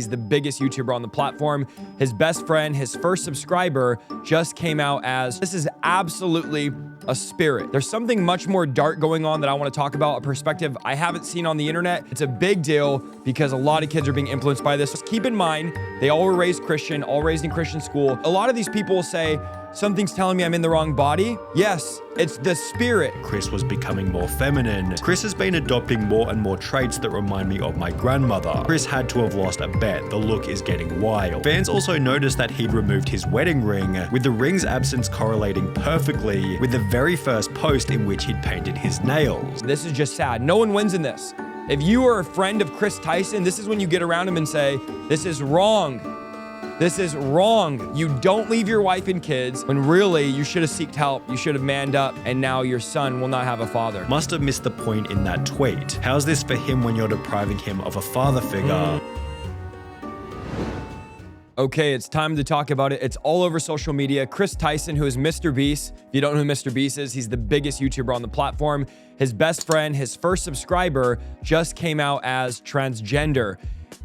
He's the biggest YouTuber on the platform. His best friend, his first subscriber, just came out as, this is absolutely a spirit. There's something much more dark going on that I want to talk about, a perspective I haven't seen on the internet. It's a big deal because a lot of kids are being influenced by this. Just keep in mind, they all were raised Christian, all raised in Christian school. A lot of these people will say, something's telling me I'm in the wrong body. Yes, it's the spirit. Chris was becoming more feminine. Chris has been adopting more and more traits that remind me of my grandmother. Chris had to have lost a bet. The look is getting wild. Fans also noticed that he'd removed his wedding ring, with the ring's absence correlating perfectly with the very first post in which he'd painted his nails. This is just sad. No one wins in this. If you are a friend of Chris Tyson, this is when you get around him and say, this is wrong. This is wrong. You don't leave your wife and kids when really you should have sought help. You should have manned up, and now your son will not have a father. Must have missed the point in that tweet. How's this for him when you're depriving him of a father figure? Okay, it's time to talk about it. It's all over social media. Chris Tyson, who is MrBeast. If you don't know who MrBeast is, he's the biggest YouTuber on the platform. His best friend, his first subscriber, just came out as transgender.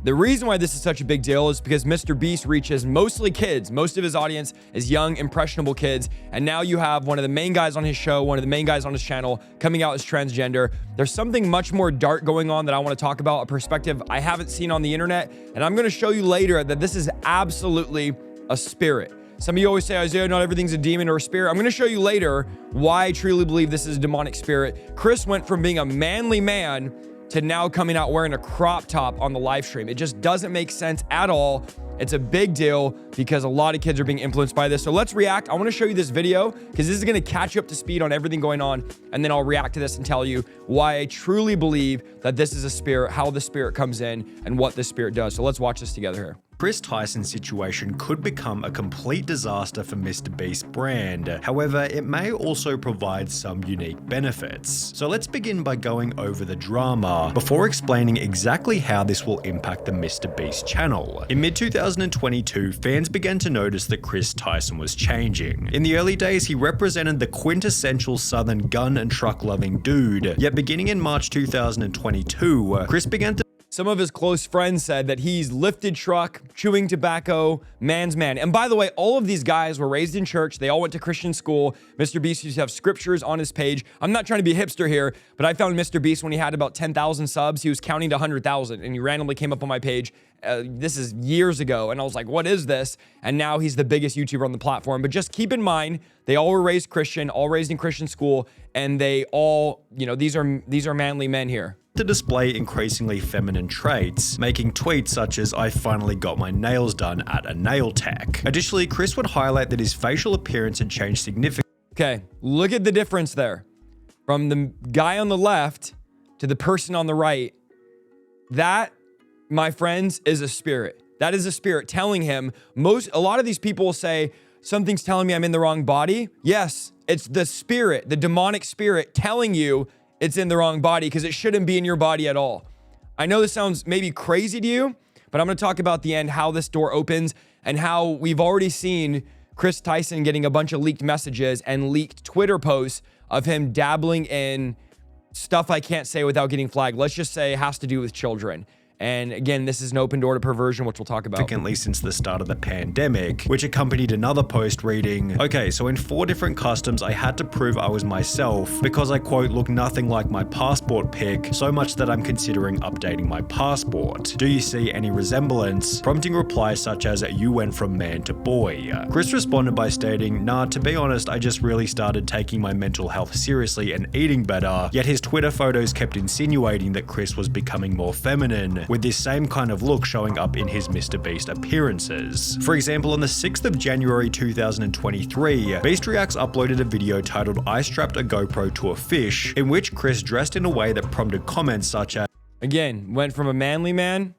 The reason why this is such a big deal is because MrBeast reaches mostly kids. Most of his audience is young, impressionable kids. And now you have one of the main guys on his show, one of the main guys on his channel coming out as transgender. There's something much more dark going on that I want to talk about, a perspective I haven't seen on the internet. And I'm going to show you later that this is absolutely a spirit. Some of you always say, Isaiah, not everything's a demon or a spirit. I'm going to show you later why I truly believe this is a demonic spirit. Chris went from being a manly man to now coming out wearing a crop top on the live stream. It just doesn't make sense at all. It's a big deal because a lot of kids are being influenced by this. So let's react. I want to show you this video because this is going to catch you up to speed on everything going on. And then I'll react to this and tell you why I truly believe that this is a spirit, how the spirit comes in, and what the spirit does. So let's watch this together here. Chris Tyson's situation could become a complete disaster for MrBeast's brand. However, it may also provide some unique benefits. So let's begin by going over the drama before explaining exactly how this will impact the MrBeast channel. In mid-2022, fans began to notice that Chris Tyson was changing. In the early days, he represented the quintessential southern gun and truck loving dude. Yet beginning in March 2022, Chris began to Some of his close friends said that he's lifted truck, chewing tobacco, man's man. And by the way, all of these guys were raised in church. They all went to Christian school. MrBeast used to have scriptures on his page. I'm not trying to be a hipster here, but I found MrBeast when he had about 10,000 subs. He was counting to 100,000 and he randomly came up on my page. This is years ago. And I was like, what is this? And now he's the biggest YouTuber on the platform. But just keep in mind, they all were raised Christian, all raised in Christian school. And they all, you know, these are manly men here. To display increasingly feminine traits, making tweets such as, I finally got my nails done at a nail tech. Additionally, Chris would highlight that his facial appearance had changed significantly. Okay, look at the difference there. From the guy on the left to the person on the right. That, my friends, is a spirit. That is a spirit telling him, a lot of these people will say, something's telling me I'm in the wrong body. Yes, it's the spirit, the demonic spirit telling you it's in the wrong body because it shouldn't be in your body at all. I know this sounds maybe crazy to you, but I'm going to talk about the end, how this door opens and how we've already seen Chris Tyson getting a bunch of leaked messages and leaked Twitter posts of him dabbling in stuff I can't say without getting flagged. Let's just say it has to do with children. And again, this is an open door to perversion, which we'll talk about. Significantly since the start of the pandemic, which accompanied another post reading, okay, so in 4 different customs, I had to prove I was myself because I, quote, look nothing like my passport pic, so much that I'm considering updating my passport. Do you see any resemblance? Prompting replies such as, you went from man to boy. Chris responded by stating, nah, to be honest, I just really started taking my mental health seriously and eating better, yet his Twitter photos kept insinuating that Chris was becoming more feminine, with this same kind of look showing up in his MrBeast appearances. For example, on the 6th of January 2023, Beast Reacts uploaded a video titled I Strapped a GoPro to a Fish, in which Chris dressed in a way that prompted comments such as, again, went from a manly man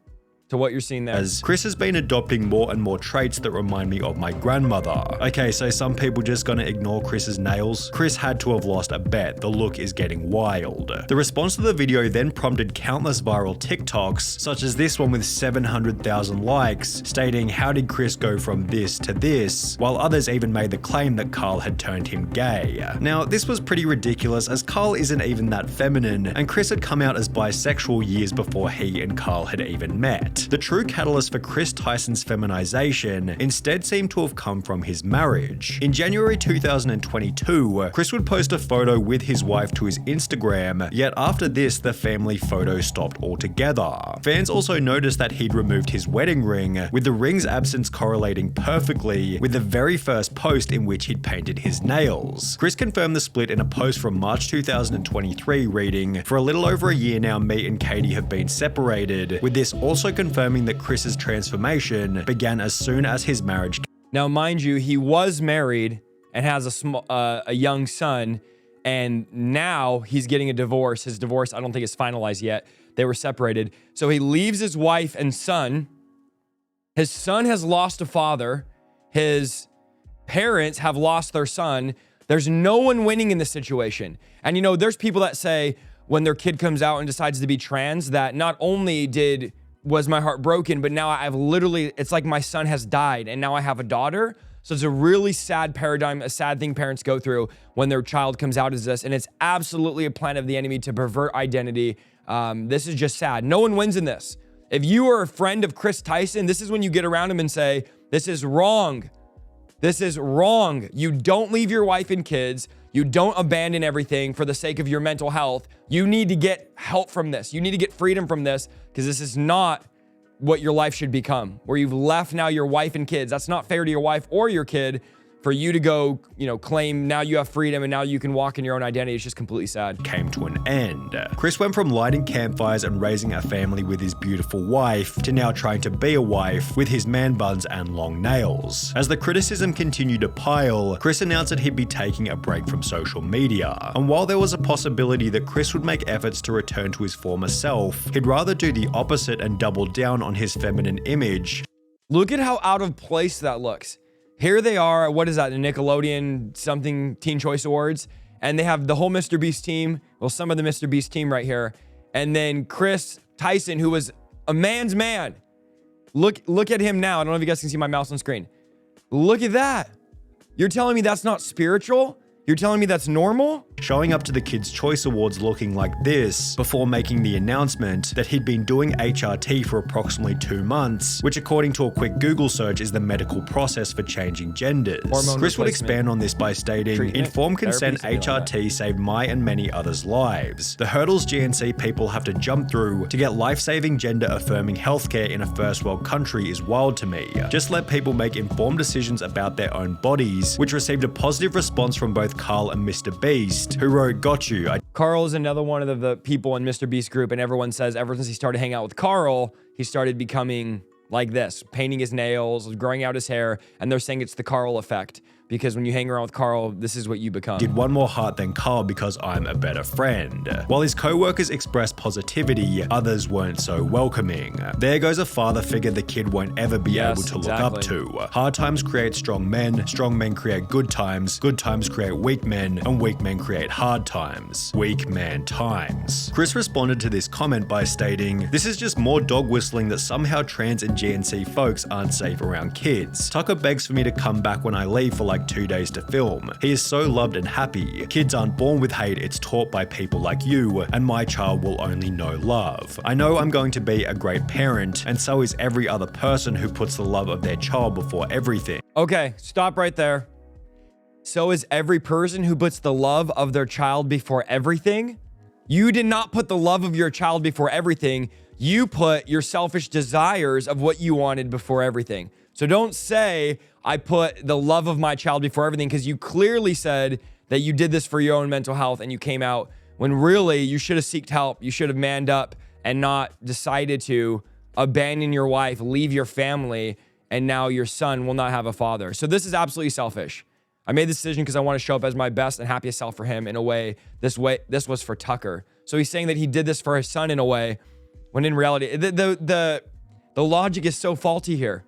to what you're seeing there. As Chris has been adopting more and more traits that remind me of my grandmother. Okay, so some people just gonna ignore Chris's nails? Chris had to have lost a bet. The look is getting wild. The response to the video then prompted countless viral TikToks, such as this one with 700,000 likes, stating how did Chris go from this to this, while others even made the claim that Carl had turned him gay. Now, this was pretty ridiculous as Carl isn't even that feminine, and Chris had come out as bisexual years before he and Carl had even met. fact, the true catalyst for Chris Tyson's feminization instead seemed to have come from his marriage. In January 2022, Chris would post a photo with his wife to his Instagram, yet after this, the family photo stopped altogether. Fans also noticed that he'd removed his wedding ring, with the ring's absence correlating perfectly with the very first post in which he'd painted his nails. Chris confirmed the split in a post from March 2023 reading, "For a little over a year now, me and Katie have been separated," with this also confirming that Chris's transformation began as soon as his marriage. Now, mind you, he was married and has a young son, and now he's getting a divorce. His divorce, I don't think is finalized yet. They were separated. So he leaves his wife and son. His son has lost a father. His parents have lost their son. There's no one winning in this situation. And you know, there's people that say when their kid comes out and decides to be trans, that not only was my heart broken, but now I've literally, it's like my son has died and now I have a daughter. So it's a really sad paradigm, a sad thing parents go through when their child comes out as this. And it's absolutely a plan of the enemy to pervert identity. This is just sad. No one wins in this. If you are a friend of Chris Tyson, this is when you get around him and say, this is wrong. This is wrong. You don't leave your wife and kids. You don't abandon everything for the sake of your mental health. You need to get help from this. You need to get freedom from this, because this is not what your life should become, where you've left now your wife and kids. That's not fair to your wife or your kid for you to go, claim now you have freedom and now you can walk in your own identity. It's just completely sad. Came to an end. Chris went from lighting campfires and raising a family with his beautiful wife to now trying to be a wife with his man buns and long nails. As the criticism continued to pile, Chris announced that he'd be taking a break from social media. And while there was a possibility that Chris would make efforts to return to his former self, he'd rather do the opposite and double down on his feminine image. Look at how out of place that looks. Here they are, what is that, the Nickelodeon something Teen Choice Awards, and they have the whole MrBeast team, well, some of the MrBeast team right here, and then Chris Tyson, who was a man's man. Look at him now. I don't know if you guys can see my mouse on screen. Look at that. You're telling me that's not spiritual? You're telling me that's normal? Showing up to the Kids' Choice Awards looking like this before making the announcement that he'd been doing HRT for approximately 2 months, which according to a quick Google search is the medical process for changing genders. Chris would expand on this by stating, "Informed consent HRT saved my and many others' lives. The hurdles GNC people have to jump through to get life-saving gender-affirming healthcare in a first world country is wild to me. Just let people make informed decisions about their own bodies," which received a positive response from both Carl and MrBeast, who wrote, "Got you." Carl is another one of the people in MrBeast group, and everyone says ever since he started hanging out with Carl, he started becoming like this, painting his nails, growing out his hair, and they're saying it's the Carl effect. Because when you hang around with Carl, this is what you become. Did one more heart than Carl because I'm a better friend. While his co-workers expressed positivity, others weren't so welcoming. There goes a father figure the kid won't ever be able to look up to. Hard times create strong men create good times create weak men, and weak men create hard times. Weak man times. Chris responded to this comment by stating, "This is just more dog whistling that somehow trans and GNC folks aren't safe around kids. Tucker begs for me to come back when I leave for like 2 days to film. He is so loved and happy. Kids aren't born with hate, it's taught by people like you, and my child will only know love. I know I'm going to be a great parent, and so is every other person who puts the love of their child before everything." Okay, stop right there. So is every person who puts the love of their child before everything? You did not put the love of your child before everything. You put your selfish desires of what you wanted before everything. So don't say, I put the love of my child before everything, because you clearly said that you did this for your own mental health and you came out when really you should have sought help. You should have manned up and not decided to abandon your wife, leave your family, and now your son will not have a father. So this is absolutely selfish. I made this decision because I want to show up as my best and happiest self for him in a way. This was for Tucker. So he's saying that he did this for his son in a way, when in reality, the logic is so faulty here.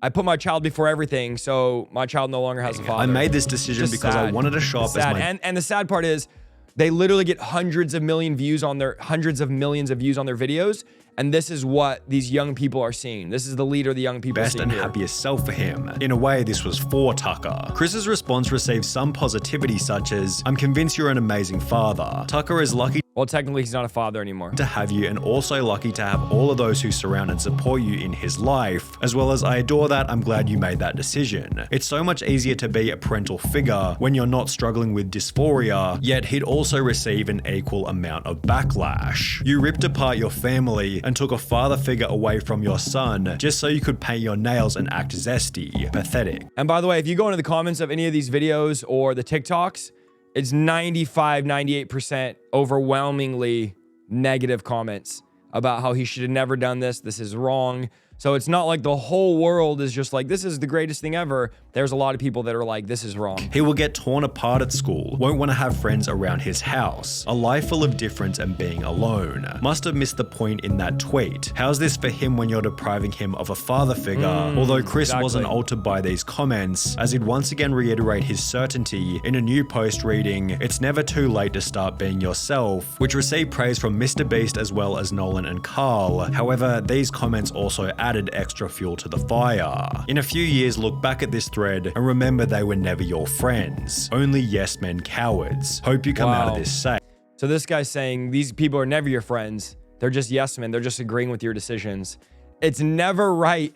I put my child before everything, so my child no longer has a father. I made this decision Just because sad. I wanted to show up as my... And the sad part is, they literally get hundreds of millions of views on their videos, and this is what these young people are seeing. This is the leader the young people are seeing. Best and happiest self for him. In a way, this was for Tucker. Chris's response received some positivity, such as, "I'm convinced you're an amazing father. Tucker is lucky Well, technically, he's not a father anymore. To have you, and also lucky to have all of those who surround and support you in his life, as well as I adore that. I'm glad you made that decision. It's so much easier to be a parental figure when you're not struggling with dysphoria, yet he'd also receive an equal amount of backlash. You ripped apart your family and took a father figure away from your son just so you could paint your nails and act zesty. Pathetic. And by the way, if you go into the comments of any of these videos or the TikToks, it's 95, 98% overwhelmingly negative comments about how he should have never done this. This is wrong. So it's not like the whole world is just like, this is the greatest thing ever. There's a lot of people that are like, this is wrong. He will get torn apart at school, won't want to have friends around his house, a life full of difference and being alone. Must have missed the point in that tweet. How's this for him when you're depriving him of a father figure? Although Chris wasn't altered by these comments, as he'd once again reiterate his certainty in a new post reading, "It's never too late to start being yourself," which received praise from MrBeast as well as Nolan and Carl. However, these comments also added extra fuel to the fire. In a few years, look back at this thread and remember they were never your friends. Only yes men cowards. Hope you come out of this safe. So this guy's saying these people are never your friends. They're just yes men. They're just agreeing with your decisions. It's never right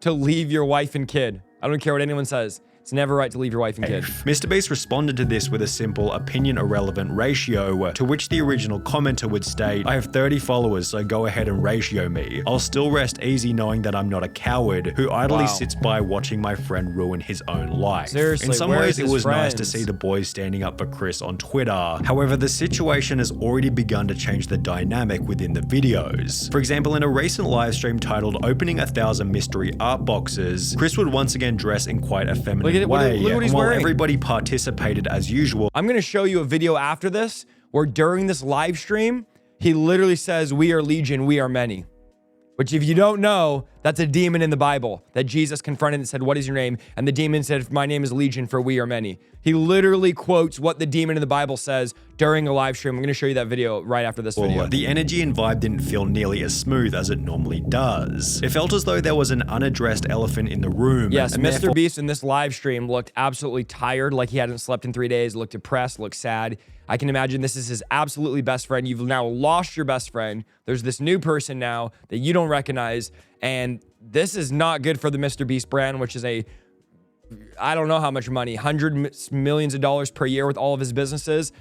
to leave your wife and kid. I don't care what anyone says. It's never right to leave your wife and kid. MrBeast responded to this with a simple opinion irrelevant ratio, to which the original commenter would state, "I have 30 followers, so go ahead and ratio me. I'll still rest easy knowing that I'm not a coward who idly sits by watching my friend ruin his own life." Seriously, in some ways, it was nice to see the boys standing up for Chris on Twitter. However, the situation has already begun to change the dynamic within the videos. For example, in a recent live stream titled "Opening 1,000 Mystery Art Boxes," Chris would once again dress in quite a feminine way, look what he's while wearing. everybody participated as usual. I'm going to show you a video after this where during this live stream, he literally says, "We are legion, we are many." Which if you don't know, that's a demon in the Bible that Jesus confronted and said, "What is your name?" And the demon said, "My name is Legion, for we are many." He literally quotes what the demon in the Bible says during a live stream. I'm going to show you that video right after this video. The energy and vibe didn't feel nearly as smooth as it normally does. It felt as though there was an unaddressed elephant in the room. Yes, MrBeast in this live stream looked absolutely tired, like he hadn't slept in 3 days, looked depressed, looked sad. I can imagine this is his absolutely best friend. You've now lost your best friend. There's this new person now that you don't recognize. And this is not good for the MrBeast brand, which is I don't know how much money, hundreds millions of dollars per year with all of his businesses.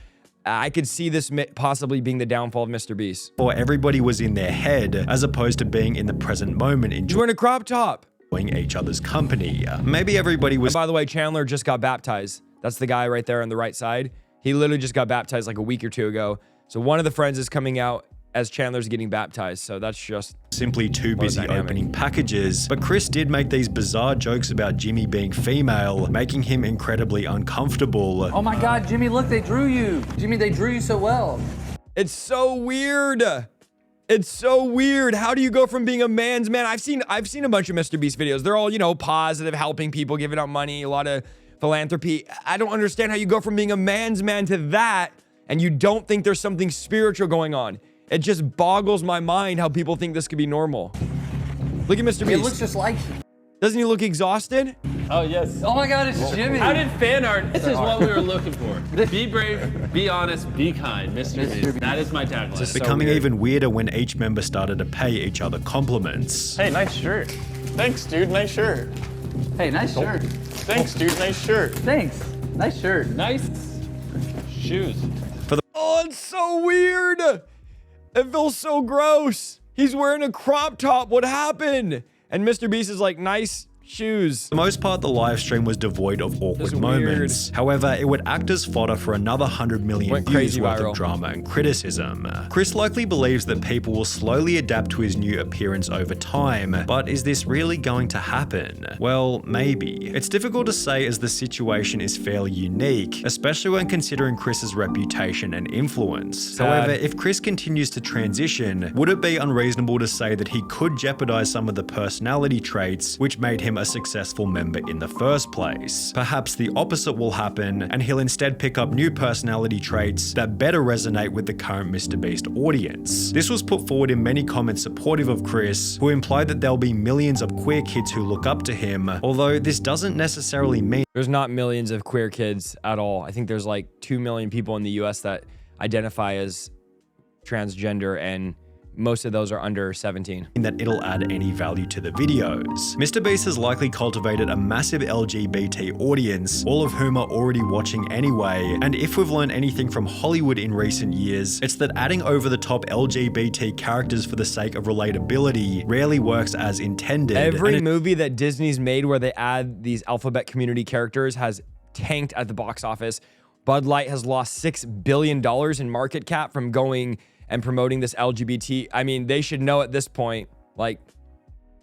I could see this possibly being the downfall of MrBeast. Or everybody was in their head as opposed to being in the present moment enjoying a crop top. Each other's company. Maybe everybody was. And by the way, Chandler just got baptized. That's the guy right there on the right side. He literally just got baptized like a week or two ago. So one of the friends is coming out as Chandler's getting baptized. So that's just simply too busy opening packages. But Chris did make these bizarre jokes about Jimmy being female, making him incredibly uncomfortable. Oh my God, Jimmy, look, they drew you. Jimmy, they drew you so well. It's so weird. It's so weird. How do you go from being a man's man? I've seen a bunch of MrBeast videos. They're all, you know, positive, helping people, giving out money, a lot of philanthropy. I don't understand how you go from being a man's man to that and you don't think there's something spiritual going on. It just boggles my mind how people think this could be normal. Look at MrBeast. It looks just like you. Doesn't he look exhausted? Oh, yes. Oh my God, it's Jimmy. How did fan art? This is what we were looking for. Be brave, be honest, be kind, MrBeast. That is my tagline. It's becoming even weirder when each member started to pay each other compliments. Hey, nice shirt. Thanks, dude. Nice shirt. Hey, nice shirt. Thanks, dude. Nice shirt. Thanks. Nice shirt. Nice shoes. Oh, it's so weird. It feels so gross. He's wearing a crop top. What happened? And MrBeast is like, nice shoes. For the most part, the live stream was devoid of awkward moments. However, it would act as fodder for another 100 million views worth of drama and criticism. Chris likely believes that people will slowly adapt to his new appearance over time, but is this really going to happen? Well, maybe. It's difficult to say as the situation is fairly unique, especially when considering Chris's reputation and influence. However, if Chris continues to transition, would it be unreasonable to say that he could jeopardize some of the personality traits which made him a successful member in the first place? Perhaps the opposite will happen and he'll instead pick up new personality traits that better resonate with the current MrBeast audience. This was put forward in many comments supportive of Chris, who implied that there'll be millions of queer kids who look up to him, although this doesn't necessarily mean there's not millions of queer kids at all. I think there's like 2 million people in the US that identify as transgender, and most of those are under 17. That it'll add any value to the videos. MrBeast has likely cultivated a massive LGBT audience, all of whom are already watching anyway, and if we've learned anything from Hollywood in recent years, it's that adding over-the-top LGBT characters for the sake of relatability rarely works as intended. Every movie that Disney's made where they add these alphabet community characters has tanked at the box office. Bud Light has lost $6 billion in market cap from going and promoting this LGBT. I mean, they should know at this point, like,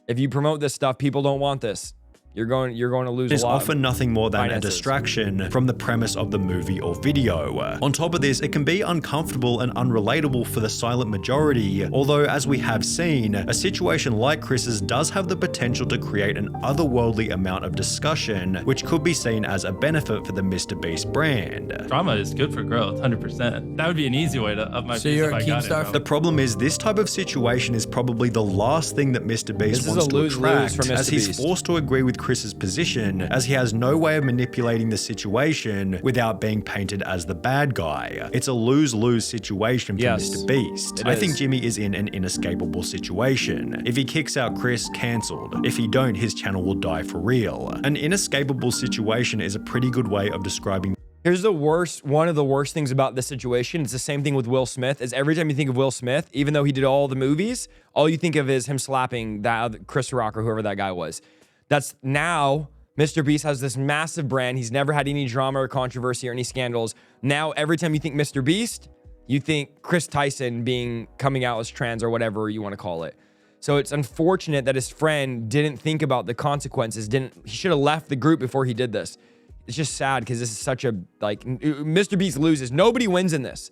if you promote this stuff, people don't want this. You're going to lose a lot. It's often nothing more than finances. a distraction from the premise of the movie or video. On top of this, it can be uncomfortable and unrelatable for the silent majority, although as we have seen, a situation like Chris's does have the potential to create an otherworldly amount of discussion, which could be seen as a benefit for the MrBeast brand. Drama is good for growth, 100%. That would be an easy way to up my So piece you're if a I got it. Keemstar? The problem is this type of situation is probably the last thing that MrBeast This is wants a to lose-lose attract, for as he's MrBeast. forced to agree with Chris's position, as he has no way of manipulating the situation without being painted as the bad guy. It's a lose-lose situation for Yes, MrBeast. it I is. think Jimmy is in an inescapable situation. If he kicks out Chris, cancelled. If he don't, his channel will die for real. An inescapable situation is a pretty good way of describing. Here's the worst, one of the worst things about this situation. It's the same thing with Will Smith, is every time you think of Will Smith, even though he did all the movies, all you think of is him slapping that Chris Rock or whoever that guy was. That's now MrBeast has this massive brand. He's never had any drama or controversy or any scandals. Now, every time you think MrBeast, you think Chris Tyson coming out as trans or whatever you want to call it. So it's unfortunate that his friend didn't think about the consequences. He should have left the group before he did this. It's just sad because this is such a, like, MrBeast loses. Nobody wins in this.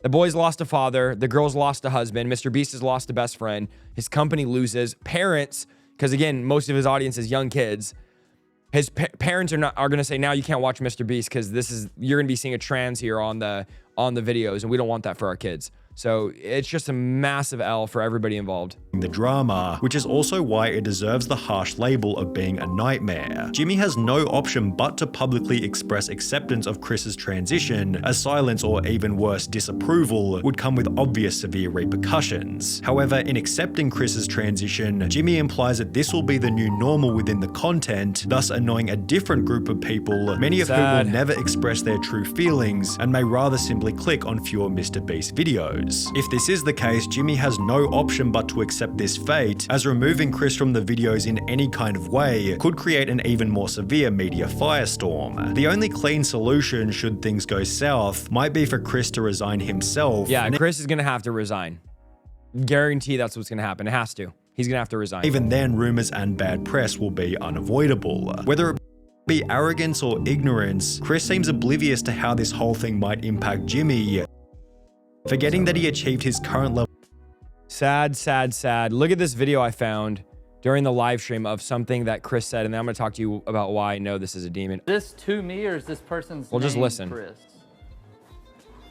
The boys lost a father. The girls lost a husband. MrBeast has lost a best friend. His company loses. Parents, because again, most of his audience is young kids. His parents are going to say, now you can't watch MrBeast because you're going to be seeing a trans here on the videos, and we don't want that for our kids. So it's just a massive L for everybody involved. The drama, which is also why it deserves the harsh label of being a nightmare. Jimmy has no option but to publicly express acceptance of Chris's transition, as silence or even worse, disapproval would come with obvious severe repercussions. However, in accepting Chris's transition, Jimmy implies that this will be the new normal within the content, thus annoying a different group of people, many of whom will never express their true feelings and may rather simply click on fewer MrBeast videos. If this is the case, Jimmy has no option but to accept this fate, as removing Chris from the videos in any kind of way could create an even more severe media firestorm. The only clean solution, should things go south, might be for Chris to resign himself. Yeah, Chris is going to have to resign. Guarantee that's what's going to happen. It has to. He's going to have to resign. Even then, rumors and bad press will be unavoidable. Whether it be arrogance or ignorance, Chris seems oblivious to how this whole thing might impact Jimmy, forgetting that he achieved his current level. Sad, sad, sad. Look at this video I found during the live stream of something that Chris said, and then I'm going to talk to you about why I know this is a demon. This to me, or is this person's Well, name just listen. Chris?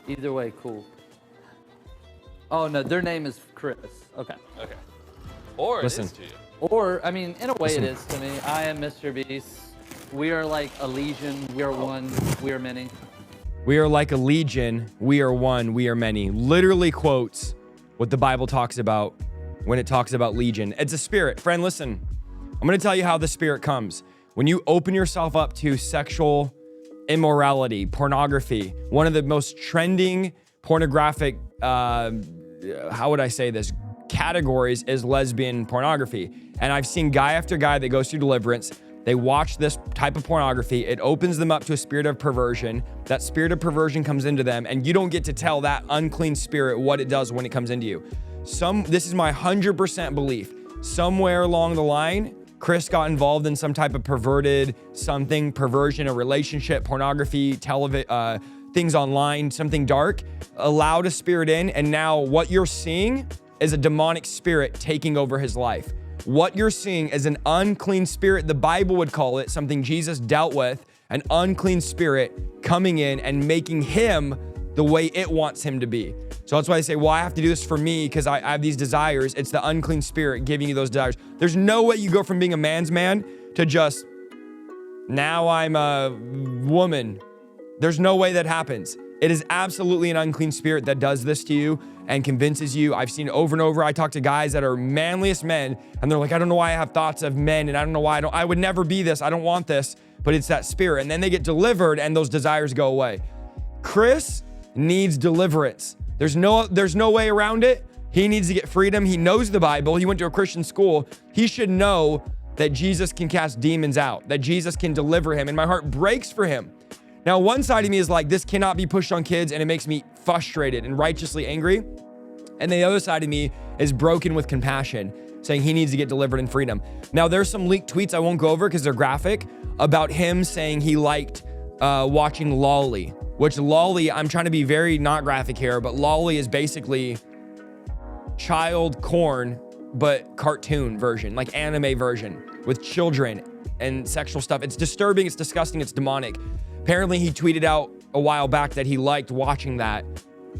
Either way, cool. Oh, no, their name is Chris. Okay. Okay. Or Listen. it is to you. Or, I mean, in a way it is to me. I am MrBeast. We are like a legion. We are one. We are many. We are like a legion. We are one. We are many. Literally quotes what the Bible talks about when it talks about legion. It's a spirit. Friend, listen. I'm going to tell you how the spirit comes. When you open yourself up to sexual immorality, pornography, one of the most trending pornographic, how would I say this, categories is lesbian pornography. And I've seen guy after guy that goes through deliverance. They watch this type of pornography. It opens them up to a spirit of perversion. That spirit of perversion comes into them, and you don't get to tell that unclean spirit what it does when it comes into you. This is my 100% belief. Somewhere along the line, Chris got involved in some type of perversion, a relationship, pornography, things online, something dark, allowed a spirit in, and now what you're seeing is a demonic spirit taking over his life. What you're seeing is an unclean spirit. The Bible would call it something Jesus dealt with, an unclean spirit coming in and making him the way it wants him to be. So that's why I say, well, I have to do this for me because I have these desires. It's the unclean spirit giving you those desires. There's no way you go from being a man's man to just, now I'm a woman. There's no way that happens. It is absolutely an unclean spirit that does this to you. and convinces you. I've seen it over and over. I talk to guys that are manliest men, and they're like, I don't know why I have thoughts of men, and I don't know why I would never be this. I don't want this, but it's that spirit. And then they get delivered and those desires go away. Chris needs deliverance. There's no way around it. He needs to get freedom. He knows the Bible. He went to a Christian school. He should know that Jesus can cast demons out, that Jesus can deliver him. And my heart breaks for him. Now, one side of me is like, this cannot be pushed on kids, and it makes me frustrated and righteously angry. And the other side of me is broken with compassion, saying he needs to get delivered in freedom. Now, there's some leaked tweets I won't go over because they're graphic, about him saying he liked watching Lolly, which Lolly, I'm trying to be very not graphic here, but Lolly is basically child corn, but cartoon version, like anime version with children and sexual stuff. It's disturbing, it's disgusting, it's demonic. Apparently he tweeted out a while back that he liked watching that.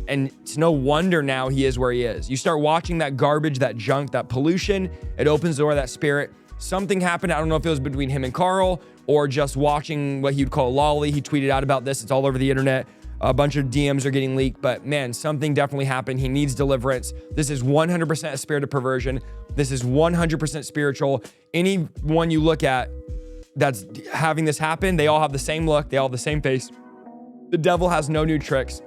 And it's no wonder now he is where he is. You start watching that garbage, that junk, that pollution, it opens the door to that spirit. Something happened. I don't know if it was between him and Carl or just watching what he would call lolly. He tweeted out about this. It's all over the internet. A bunch of DMs are getting leaked, but man, something definitely happened. He needs deliverance. This is 100% a spirit of perversion. This is 100% spiritual. Anyone you look at that's having this happen, they all have the same look. They all have the same face. The devil has no new tricks.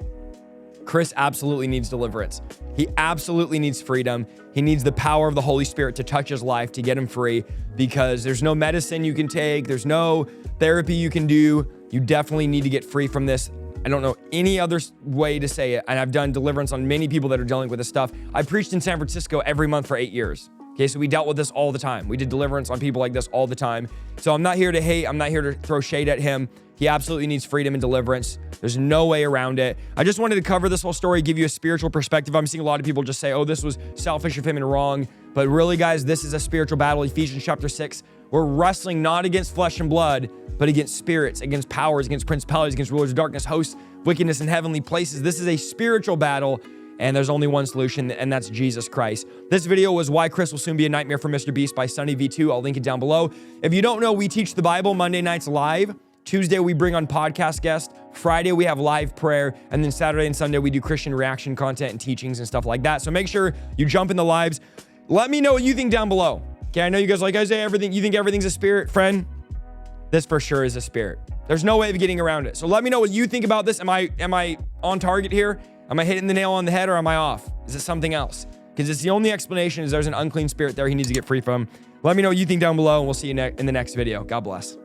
Chris absolutely needs deliverance. He absolutely needs freedom. He needs the power of the Holy Spirit to touch his life, to get him free, because there's no medicine you can take. There's no therapy you can do. You definitely need to get free from this. I don't know any other way to say it. And I've done deliverance on many people that are dealing with this stuff. I preached in San Francisco every month for 8 years. Okay, so we dealt with this all the time. We did deliverance on people like this all the time. So I'm not here to hate. I'm not here to throw shade at him. He absolutely needs freedom and deliverance. There's no way around it. I just wanted to cover this whole story, give you a spiritual perspective. I'm seeing a lot of people just say, oh, this was selfish of him and wrong. But really, guys, this is a spiritual battle. Ephesians chapter 6. We're wrestling not against flesh and blood, but against spirits, against powers, against principalities, against rulers of darkness, hosts, wickedness in heavenly places. This is a spiritual battle, and there's only one solution, and that's Jesus Christ. This video was Why Chris Will Soon Be a Nightmare for MrBeast by Sunny V2. I'll link it down below. If you don't know, we teach the Bible Monday nights live. Tuesday, we bring on podcast guests. Friday, we have live prayer. And then Saturday and Sunday, we do Christian reaction content and teachings and stuff like that. So make sure you jump in the lives. Let me know what you think down below. Okay, I know you guys like Isaiah, everything. You think everything's a spirit? Friend, this for sure is a spirit. There's no way of getting around it. So let me know what you think about this. Am I on target here? Am I hitting the nail on the head, or am I off? Is it something else? Because it's the only explanation is there's an unclean spirit there he needs to get free from. Let me know what you think down below, and we'll see you in the next video. God bless.